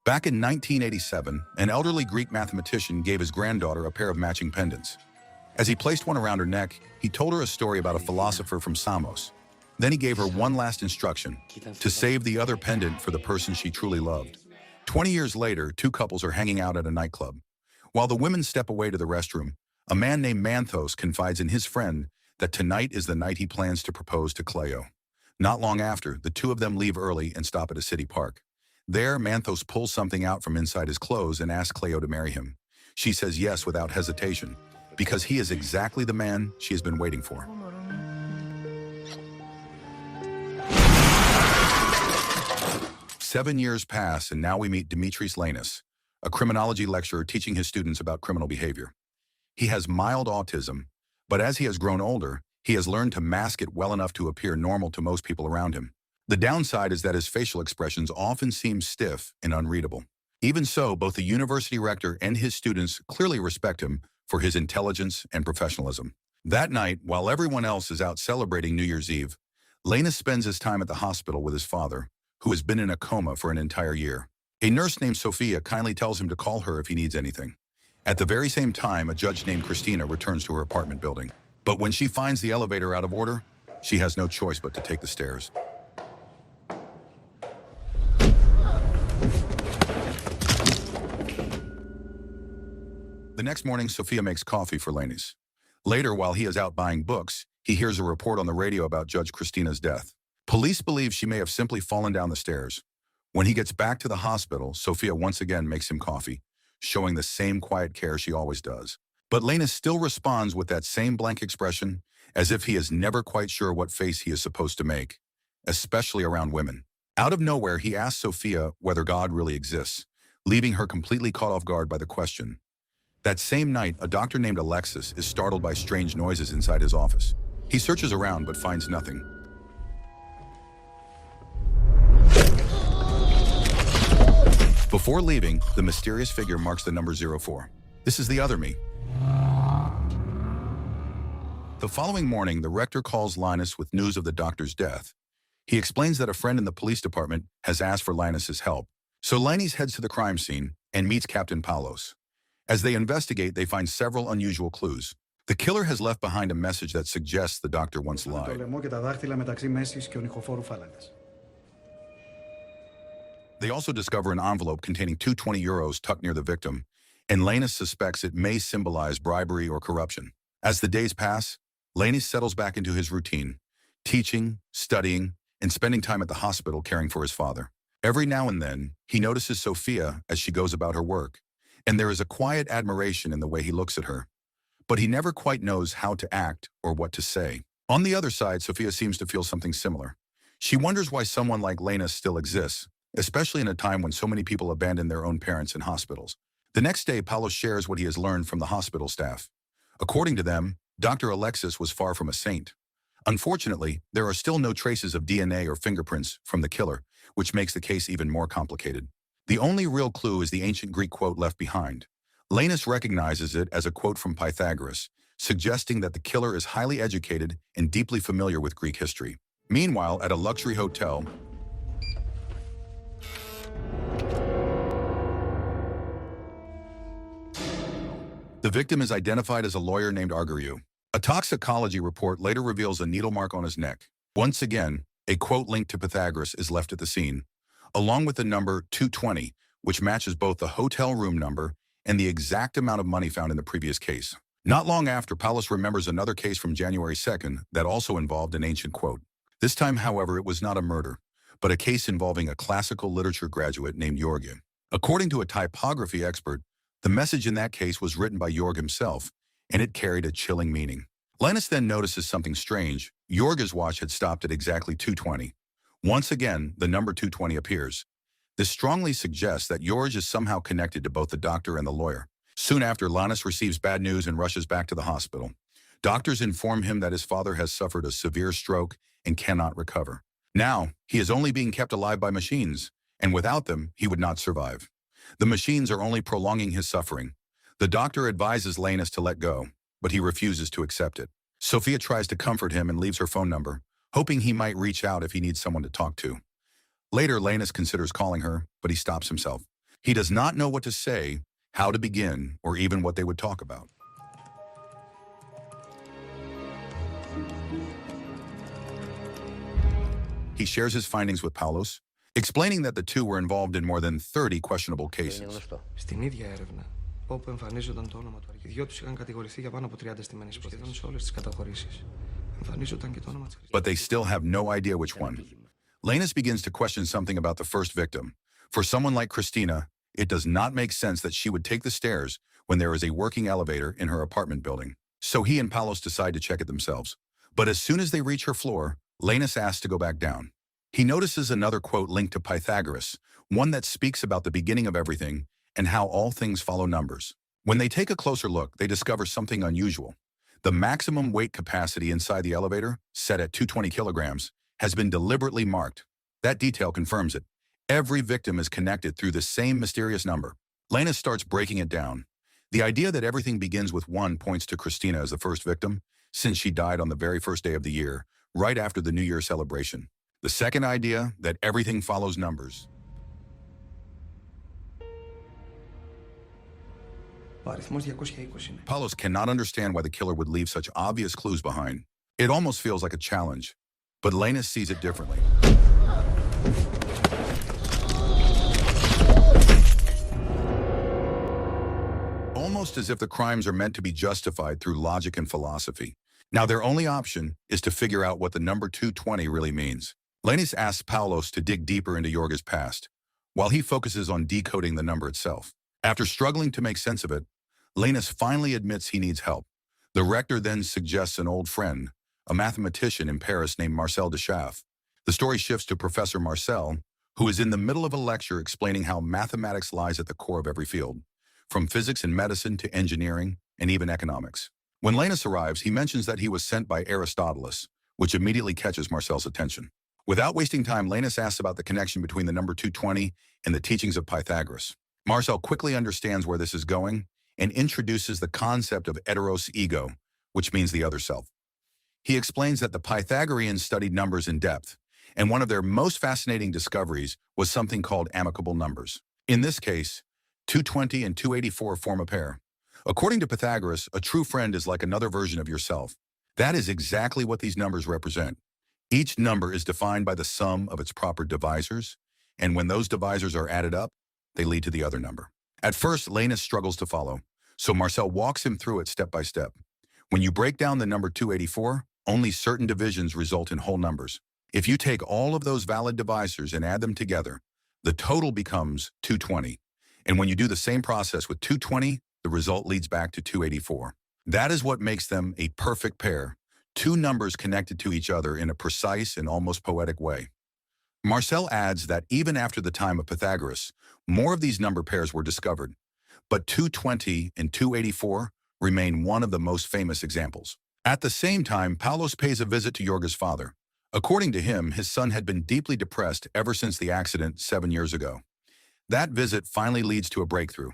Back in 1987, an elderly Greek mathematician gave his granddaughter a pair of matching pendants. As he placed one around her neck, he told her a story about a philosopher from Samos. Then he gave her one last instruction: to save the other pendant for the person she truly loved. 20 years later, two couples are hanging out at a nightclub. While the women step away to the restroom, a man named Manthos confides in his friend that tonight is the night he plans to propose to Cleo. Not long after, the two of them leave early and stop at a city park. There, Manthos pulls something out from inside his clothes and asks Cleo to marry him. She says yes without hesitation, because he is exactly the man she has been waiting for. 7 years pass, and now we meet Demetrius, a criminology lecturer teaching his students about criminal behavior. He has mild autism, but as he has grown older, he has learned to mask it well enough to appear normal to most people around him. The downside is that his facial expressions often seem stiff and unreadable. Even so, both the university rector and his students clearly respect him for his intelligence and professionalism. That night, while everyone else is out celebrating New Year's Eve, Linus spends his time at the hospital with his father, who has been in a coma for an entire year. A nurse named Sophia kindly tells him to call her if he needs anything. At the very same time, a judge named Christina returns to her apartment building. But when she finds the elevator out of order, she has no choice but to take the stairs. The next morning, Sophia makes coffee for Linus. Later, while he is out buying books, he hears a report on the radio about Judge Christina's death. Police believe she may have simply fallen down the stairs. When he gets back to the hospital, Sophia once again makes him coffee, showing the same quiet care she always does. But Linus still responds with that same blank expression, as if he is never quite sure what face he is supposed to make, especially around women. Out of nowhere, he asks Sophia whether God really exists, leaving her completely caught off guard by the question. That same night, a doctor named Alexis is startled by strange noises inside his office. He searches around but finds nothing. Before leaving, the mysterious figure marks the number 04. This is the other me. The following morning, the rector calls Linus with news of the doctor's death. He explains that a friend in the police department has asked for Linus's help. So Linus heads to the crime scene and meets Captain Paulos. As they investigate, they find several unusual clues. The killer has left behind a message that suggests the doctor once lied. They also discover an envelope containing 220 euros tucked near the victim, and Linus suspects it may symbolize bribery or corruption. As the days pass, Linus settles back into his routine, teaching, studying, and spending time at the hospital caring for his father. Every now and then, he notices Sophia as she goes about her work, and there is a quiet admiration in the way he looks at her. But he never quite knows how to act or what to say. On the other side, Sophia seems to feel something similar. She wonders why someone like Linus still exists, especially in a time when so many people abandon their own parents in hospitals. The next day, Paulo shares what he has learned from the hospital staff. According to them, Dr. Alexis was far from a saint. Unfortunately, there are still no traces of DNA or fingerprints from the killer, which makes the case even more complicated. The only real clue is the ancient Greek quote left behind. Linus recognizes it as a quote from Pythagoras, suggesting that the killer is highly educated and deeply familiar with Greek history. Meanwhile, at a luxury hotel, the victim is identified as a lawyer named Argiriou. A toxicology report later reveals a needle mark on his neck. Once again, a quote linked to Pythagoras is left at the scene, along with the number 220, which matches both the hotel room number and the exact amount of money found in the previous case. Not long after, Paulus remembers another case from January 2nd that also involved an ancient quote. This time, however, it was not a murder, but a case involving a classical literature graduate named Jorge. According to a typography expert, the message in that case was written by Jorge himself, and it carried a chilling meaning. Linus then notices something strange. Jorge's watch had stopped at exactly 2:20. Once again, the number 220 appears. This strongly suggests that Jorge is somehow connected to both the doctor and the lawyer. Soon after, Linus receives bad news and rushes back to the hospital. Doctors inform him that his father has suffered a severe stroke and cannot recover. Now, he is only being kept alive by machines, and without them, he would not survive. The machines are only prolonging his suffering. The doctor advises Linus to let go, but he refuses to accept it. Sophia tries to comfort him and leaves her phone number, hoping he might reach out if he needs someone to talk to. Later, Linus considers calling her, but he stops himself. He does not know what to say, how to begin, or even what they would talk about. He shares his findings with Paulos, explaining that the two were involved in more than 30 questionable cases. Στην ίδια έρευνα, όπου εμφανίζονταν το όνομα του αρχηγού, οι δυο τους είχαν κατηγορηθεί για πάνω από 30 στημένες υποθέσεις. Σχεδόν σε όλες τις καταχωρήσεις εμφανίζονταν και το όνομα της χρήσης. But they still have no idea which one. Lanus begins to question something about the first victim. For someone like Christina, it does not make sense that she would take the stairs when there is a working elevator in her apartment building. So he and Paulos decide to check it themselves. But as soon as they reach her floor, Lanus asks to go back down. He notices another quote linked to Pythagoras, one that speaks about the beginning of everything and how all things follow numbers. When they take a closer look, they discover something unusual. The maximum weight capacity inside the elevator, set at 220 kilograms, has been deliberately marked. That detail confirms it. Every victim is connected through the same mysterious number. Lanus starts breaking it down. The idea that everything begins with 1 points to Christina as the first victim, since she died on the very first day of the year, right after the New Year celebration. The second idea, that everything follows numbers. Paulos cannot understand why the killer would leave such obvious clues behind. It almost feels like a challenge, but Lanus sees it differently. Almost as if the crimes are meant to be justified through logic and philosophy. Now their only option is to figure out what the number 220 really means. Lanus asks Paulos to dig deeper into Jorga's past, while he focuses on decoding the number itself. After struggling to make sense of it, Lanus finally admits he needs help. The rector then suggests an old friend, a mathematician in Paris named Marcel Duchamp. The story shifts to Professor Marcel, who is in the middle of a lecture explaining how mathematics lies at the core of every field, from physics and medicine to engineering and even economics. When Lanus arrives, he mentions that he was sent by Aristotle, which immediately catches Marcel's attention. Without wasting time, Lanus asks about the connection between the number 220 and the teachings of Pythagoras. Marcel quickly understands where this is going and introduces the concept of heteros ego, which means the other self. He explains that the Pythagoreans studied numbers in depth, and one of their most fascinating discoveries was something called amicable numbers. In this case, 220 and 284 form a pair. According to Pythagoras, a true friend is like another version of yourself. That is exactly what these numbers represent. Each number is defined by the sum of its proper divisors, and when those divisors are added up, they lead to the other number. At first, Lanus struggles to follow, so Marcel walks him through it step by step. When you break down the number 284, only certain divisions result in whole numbers. If you take all of those valid divisors and add them together, the total becomes 220. And when you do the same process with 220, the result leads back to 284. That is what makes them a perfect pair, two numbers connected to each other in a precise and almost poetic way. Marcel adds that even after the time of Pythagoras, more of these number pairs were discovered, but 220 and 284 remain one of the most famous examples. At the same time, Paulos pays a visit to Jorga's father. According to him, his son had been deeply depressed ever since the accident 7 years ago. That visit finally leads to a breakthrough.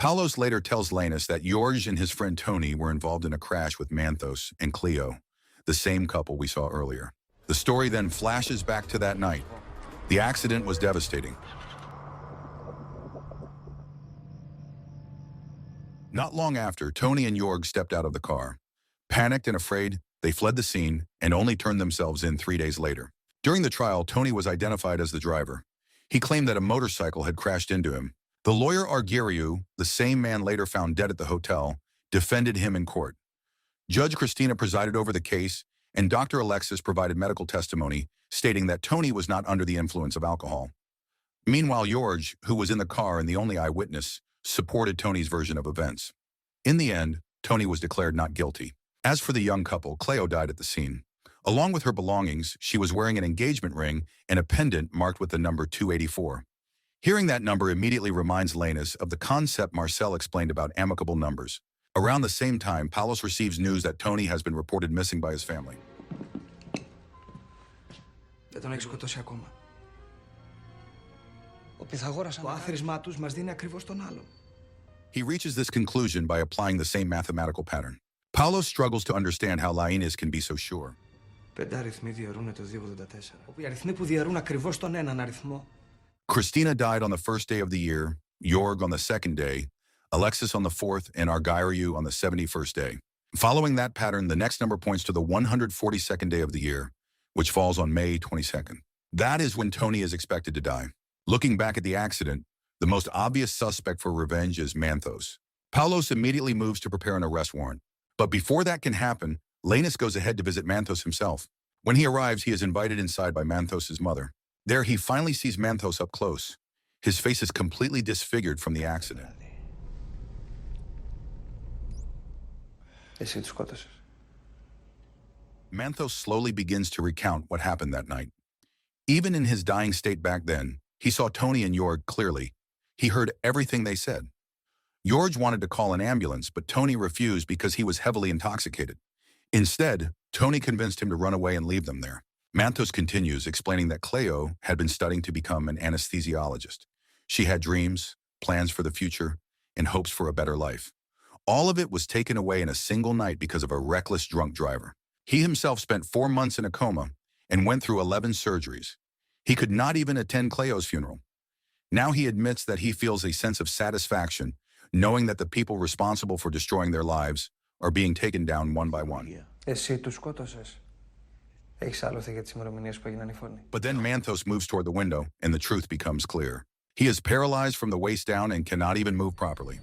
Paulos later tells Lanus that Jorge and his friend Tony were involved in a crash with Manthos and Cleo, the same couple we saw earlier. The story then flashes back to that night. The accident was devastating. Not long after, Tony and Jorg stepped out of the car. Panicked and afraid, they fled the scene and only turned themselves in 3 days later. During the trial, Tony was identified as the driver. He claimed that a motorcycle had crashed into him. The lawyer Argyriou, the same man later found dead at the hotel, defended him in court. Judge Christina presided over the case, and Dr. Alexis provided medical testimony, stating that Tony was not under the influence of alcohol. Meanwhile, Jorge, who was in the car and the only eyewitness, supported Tony's version of events. In the end, Tony was declared not guilty. As for the young couple, Cleo died at the scene. Along with her belongings, she was wearing an engagement ring and a pendant marked with the number 284. Hearing that number immediately reminds Lanus of the concept Marcel explained about amicable numbers. Around the same time, Paulos receives news that Tony has been reported missing by his family. Δεν τον έχει σκοτώσει ακόμα. Ο Πυθαγόρας, το άθροισμά τους μας δίνει ακριβώς τον άλλον. He reaches this conclusion by applying the same mathematical pattern. Paulos struggles to understand how Linus can be so sure. 5 αριθμοί διαιρούν το 284. Όπου οι αριθμοί που διαιρούν ακριβώς τον έναν αριθμό. Christina died on the first day of the year, Jorg on the second day, Alexis on the fourth, and Argyriu on the 71st day. Following that pattern, the next number points to the 142nd day of the year, which falls on May 22nd. That is when Tony is expected to die. Looking back at the accident, the most obvious suspect for revenge is Manthos. Paulos immediately moves to prepare an arrest warrant. But before that can happen, Lanus goes ahead to visit Manthos himself. When he arrives, he is invited inside by Manthos' mother. There, he finally sees Manthos up close. His face is completely disfigured from the accident. Εσύ τους σκότωσες. Manthos slowly begins to recount what happened that night. Even in his dying state back then, he saw Tony and Jorg clearly. He heard everything they said. Jorg wanted to call an ambulance, but Tony refused because he was heavily intoxicated. Instead, Tony convinced him to run away and leave them there. Manthos continues, explaining that Cleo had been studying to become an anesthesiologist. She had dreams, plans for the future, and hopes for a better life. All of it was taken away in a single night because of a reckless drunk driver. He himself spent 4 months in a coma and went through 11 surgeries. He could not even attend Cleo's funeral. Now he admits that he feels a sense of satisfaction, knowing that the people responsible for destroying their lives are being taken down one by one. Εσύ τους σκότωσες. Έχεις άλοθη για τις ημερομηνίες που έγιναν οι φόνοι. But then Manthos moves toward the window, and the truth becomes clear. He is paralyzed from the waist down and cannot even move properly.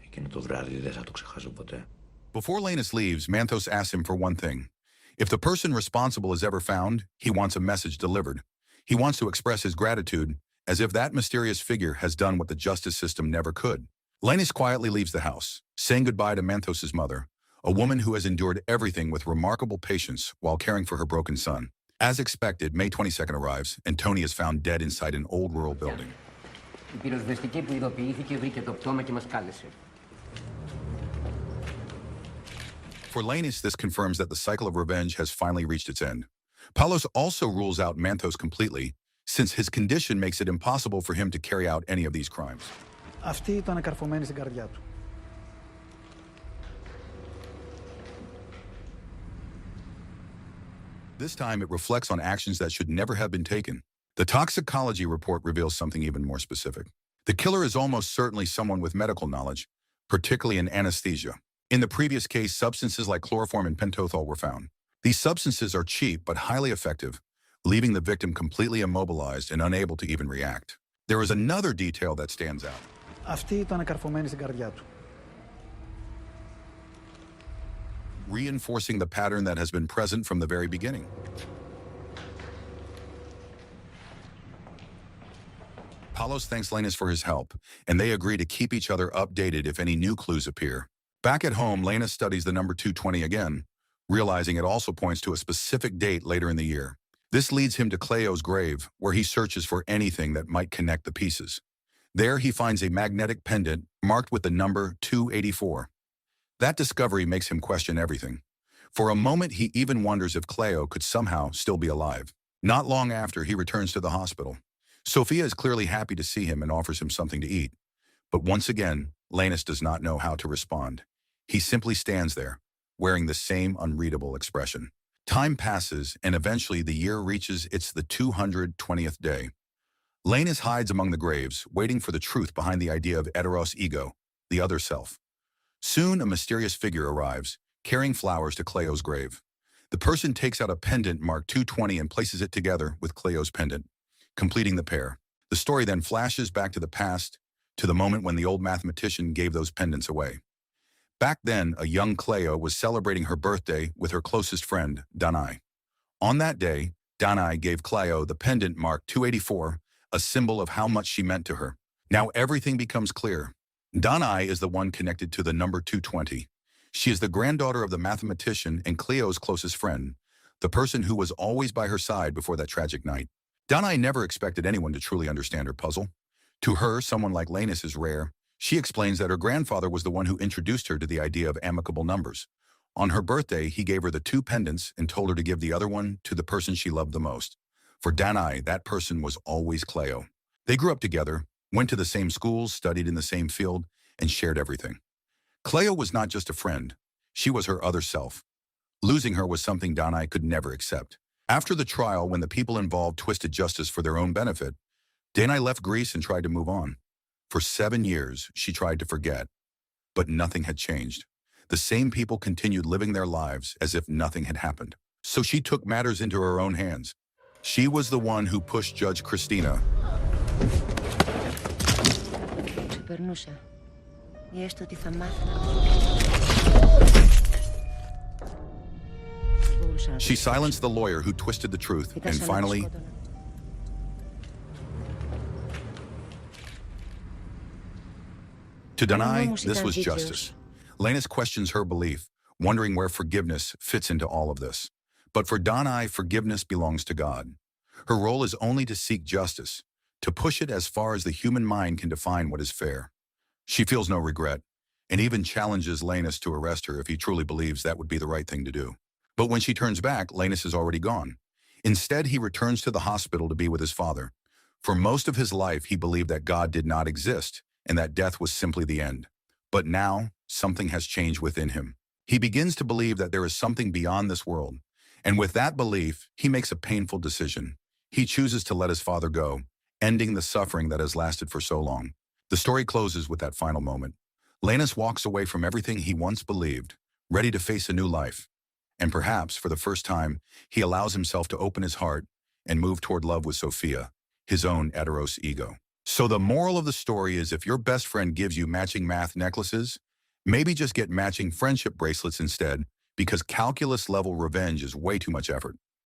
Εκείνο το βράδυ δεν θα το ξεχάσω ποτέ. Before Lanus leaves, Manthos asks him for one thing. If the person responsible is ever found, he wants a message delivered. He wants to express his gratitude, as if that mysterious figure has done what the justice system never could. Lanus quietly leaves the house, saying goodbye to Manthos' mother, a woman who has endured everything with remarkable patience while caring for her broken son. As expected, May 22nd arrives, and Tony is found dead inside an old rural building. Η πυροσβεστική που ειδοποιήθηκε βρήκε το πτώμα και μας κάλεσε. For Lanus, this confirms that the cycle of revenge has finally reached its end. Paulos also rules out Manthos completely, since his condition makes it impossible for him to carry out any of these crimes. Αυτή ήταν καρφωμένη στην καρδιά του. This time, it reflects on actions that should never have been taken. The toxicology report reveals something even more specific. The killer is almost certainly someone with medical knowledge, particularly in anesthesia. In the previous case, substances like chloroform and pentothal were found. These substances are cheap but highly effective, leaving the victim completely immobilized and unable to even react. There is another detail that stands out. Αυτή ήταν καρφωμένη στην καρδιά του. Reinforcing the pattern that has been present from the very beginning. Paulos thanks Lanus for his help, and they agree to keep each other updated if any new clues appear. Back at home, Lanus studies the number 220 again, realizing it also points to a specific date later in the year. This leads him to Cleo's grave, where he searches for anything that might connect the pieces. There, he finds a magnetic pendant marked with the number 284. That discovery makes him question everything. For a moment, he even wonders if Cleo could somehow still be alive. Not long after, he returns to the hospital. Sophia is clearly happy to see him and offers him something to eat. But once again, Lanus does not know how to respond. He simply stands there, wearing the same unreadable expression. Time passes, and eventually the year reaches its 220th day. Lanus hides among the graves, waiting for the truth behind the idea of heteros ego, the other self. Soon, a mysterious figure arrives, carrying flowers to Cleo's grave. The person takes out a pendant marked 220 and places it together with Cleo's pendant, completing the pair. The story then flashes back to the past, to the moment when the old mathematician gave those pendants away. Back then, a young Cleo was celebrating her birthday with her closest friend, Danae. On that day, Danae gave Cleo the pendant marked 284, a symbol of how much she meant to her. Now everything becomes clear. Danae is the one connected to the number 220. She is the granddaughter of the mathematician and Cleo's closest friend, the person who was always by her side before that tragic night. Danae never expected anyone to truly understand her puzzle. To her, someone like Lanus is rare. She explains that her grandfather was the one who introduced her to the idea of amicable numbers. On her birthday, he gave her the 2 pendants and told her to give the other one to the person she loved the most. For Danae, that person was always Cleo. They grew up together, went to the same schools, studied in the same field, and shared everything. Cleo was not just a friend. She was her other self. Losing her was something Danae could never accept. After the trial, when the people involved twisted justice for their own benefit, Danae left Greece and tried to move on. For 7 years, she tried to forget, but nothing had changed. The same people continued living their lives as if nothing had happened. So she took matters into her own hands. She was the one who pushed Judge Christina Περνούσα. Ή έστω ότι θα μάθω. She silenced the lawyer who twisted the truth, and finally, to Danae, this was justice. Lanus questions her belief, wondering where forgiveness fits into all of this. But for Danae, forgiveness belongs to God. Her role is only to seek justice, to push it as far as the human mind can define what is fair. She feels no regret, and even challenges Lanus to arrest her if he truly believes that would be the right thing to do. But when she turns back, Lanus is already gone. Instead, he returns to the hospital to be with his father. For most of his life, he believed that God did not exist and that death was simply the end. But now, something has changed within him. He begins to believe that there is something beyond this world. And with that belief, he makes a painful decision. He chooses to let his father go, ending the suffering that has lasted for so long. The story closes with that final moment. Lanus walks away from everything he once believed, ready to face a new life. And perhaps, for the first time, he allows himself to open his heart and move toward love with Sophia, his own Eteros ego. So the moral of the story is, if your best friend gives you matching math necklaces, maybe just get matching friendship bracelets instead, because calculus-level revenge is way too much effort.